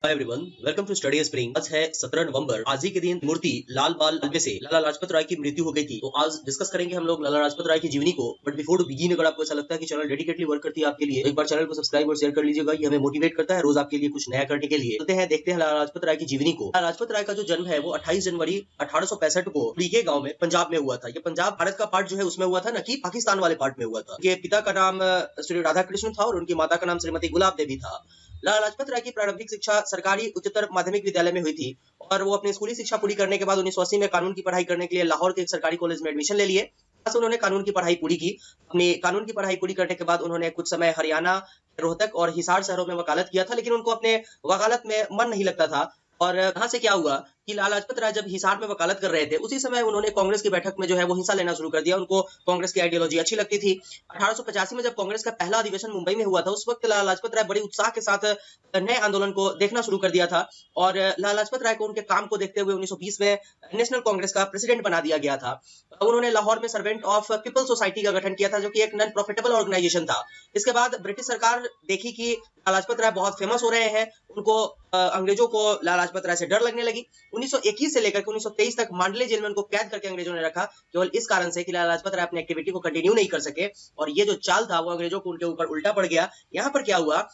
Hi everyone, welcome to study spring. आज है 17 नवंबर। आज ही के दिन मूर्ति लाल बाल में से लाला लाजपत राय की मृत्यु हो गई थी। तो आज डिस्कस करेंगे हम लोग लाला लाजपत राय की जीवनी को। बट बिफोर टू बिगिन, अगर आपको ऐसा लगता है कि चैनल डेडिकेटली वर्क करती है आपके लिए, एक बार चैनल को सब्सक्राइब और शेयर कर लीजिएगा। ये हमें मोटिवेट करता है रोज आपके लिए कुछ नया करने के लिए। चलते हैं, देखते हैं लाला लाजपत राय की जीवनी को। लाला लाजपत राय का जो जन्म है वो 28 जनवरी 1865 को रीके गांव में पंजाब में हुआ था। ये पंजाब भारत का पार्ट जो है उसमें हुआ था, न कि पाकिस्तान वाले पार्ट में हुआ था। ये पिता का नाम श्री राधा कृष्ण था और उनकी माता का नाम श्रीमती गुलाब देवी था। लाला लाजपत राय की प्रारंभिक शिक्षा सरकारी उच्चतर माध्यमिक विद्यालय में हुई थी और वो अपनी स्कूली शिक्षा पूरी करने के बाद 1980 में कानून की पढ़ाई करने के लिए लाहौर के एक सरकारी कॉलेज में एडमिशन ले लिए। वहां से उन्होंने कानून की पढ़ाई पूरी की। अपनी कानून की पढ़ाई पूरी करने के बाद उन्होंने कुछ समय हरियाणा, रोहतक और हिसार शहरों में वकालत किया था, लेकिन उनको अपने वकालत में मन नहीं लगता था। और यहाँ से क्या हुआ कि लाला लाजपत राय जब हिसार में वकालत कर रहे थे, उसी समय उन्होंने कांग्रेस की बैठक में जो है वो हिस्सा लेना शुरू कर दिया। उनको कांग्रेस की आइडियोलॉजी अच्छी लगती थी। 1885 में जब कांग्रेस का पहला अधिवेशन मुंबई में हुआ था, उस वक्त लाला लाजपत राय बड़ी उत्साह के साथ नए आंदोलन को देखना शुरू कर दिया था और लाला लाजपत राय को उनके काम को देखते हुए 1920 में नेशनल कांग्रेस का प्रेसिडेंट बना दिया गया था। उन्होंने लाहौर में सर्वेंट ऑफ पीपल सोसाइटी का गठन किया था, जो कि एक नॉन प्रॉफिटेबल ऑर्गेनाइजेशन था। इसके बाद ब्रिटिश सरकार देखी कि लाला लाजपत राय बहुत फेमस हो रहे हैं, उनको अंग्रेजों को लाला लाजपत राय से डर लगने लगी। 1921 से लेकर 1923 तक मांडले जेल में उनको कैद करके अंग्रेजों ने रखा, केवल इस कारण से कि लाला लाजपत राय अपनी एक्टिविटी को कंटिन्यू नहीं कर सके। और ये जो चाल था वो अंग्रेजों को उनके ऊपर उल्टा पड़ गया। यहाँ पर क्या हुआ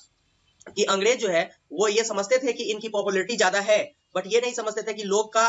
कि अंग्रेज जो है वो ये समझते थे कि इनकी पॉपुलैरिटी ज्यादा है, बट ये नहीं समझते थे कि लोग का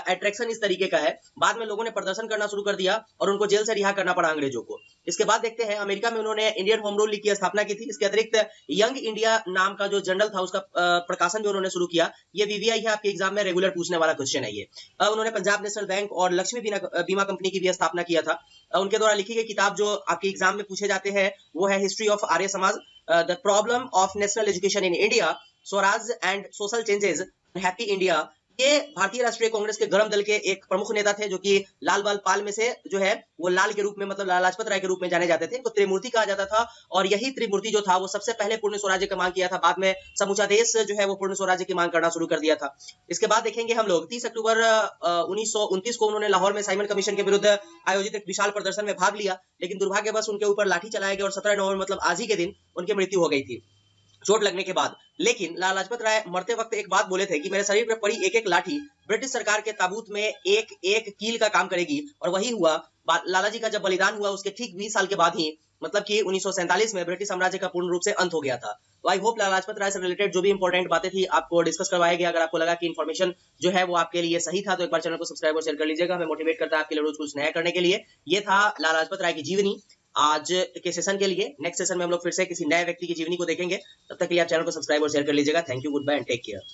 अट्रैक्शन इस तरीके का है। बाद में लोगों ने प्रदर्शन करना शुरू कर दिया और उनको जेल से रिहा करना पड़ा अंग्रेजों को। इसके बाद देखते हैं, अमेरिका में उन्होंने इंडियन होम रूल लीग की स्थापना की थी। इसके अतिरिक्त यंग इंडिया नाम का जो जर्नल था उसका प्रकाशन भी उन्होंने शुरू किया। ये वीवीआई है, आपके एग्जाम में रेगुलर पूछने वाला क्वेश्चन है ये। उन्होंने पंजाब नेशनल बैंक और लक्ष्मी बीमा कंपनी की भी स्थापना किया था। उनके द्वारा लिखी गई किताब जो आपके एग्जाम में पूछे जाते हैं वो है history of Arya Samaj, the problem of national education in India, Swaraj and social changes, happy India. ये भारतीय राष्ट्रीय कांग्रेस के गरम दल के एक प्रमुख नेता थे, जो कि लाल बाल पाल में से जो है वो लाल के रूप में, मतलब लाला लाजपत राय के रूप में जाने जाते थे। इनको त्रिमूर्ति कहा जाता था और यही त्रिमूर्ति जो था वो सबसे पहले पूर्ण स्वराज्य की मांग किया था। बाद में समूचा देश जो है वो पूर्ण स्वराज्य की मांग करना शुरू कर दिया था। इसके बाद देखेंगे हम लोग 30 अक्टूबर 1929 को उन्होंने लाहौर में साइमन कमीशन के विरुद्ध आयोजित एक विशाल प्रदर्शन में भाग लिया, लेकिन दुर्भाग्यवश उनके ऊपर लाठी चलाया गया और 17 नवंबर मतलब आज ही के दिन उनकी मृत्यु हो गई थी चोट लगने के बाद। लेकिन लाला लाजपत राय मरते वक्त एक बात बोले थे कि मेरे शरीर पर पड़ी एक एक लाठी ब्रिटिश सरकार के ताबूत में एक एक कील का काम करेगी, और वही हुआ। लाला जी का जब बलिदान हुआ उसके ठीक 20 साल के बाद ही, मतलब कि 1947 में ब्रिटिश साम्राज्य का पूर्ण रूप से अंत हो गया था। तो आई होप लाला लाजपत राय से रिलेटेड जो भी इंपॉर्टेंट बातें थी आपको डिस्कस करवाया गया। अगर आपको लगा कि इन्फॉर्मेशन जो है वो आपके लिए सही था तो एक बार चैनल को सब्सक्राइब और शेयर कर लीजिएगा। हमें मोटिवेट करता है आपके लिए रोज कुछ नया करने के लिए। ये था लाला लाजपत राय की जीवनी आज के सेशन के लिए। नेक्स्ट सेशन में हम लोग फिर से किसी नए व्यक्ति की जीवनी को देखेंगे। तब तक के लिए आप चैनल को सब्सक्राइब और शेयर कर लीजिएगा। Thank you, goodbye and take care.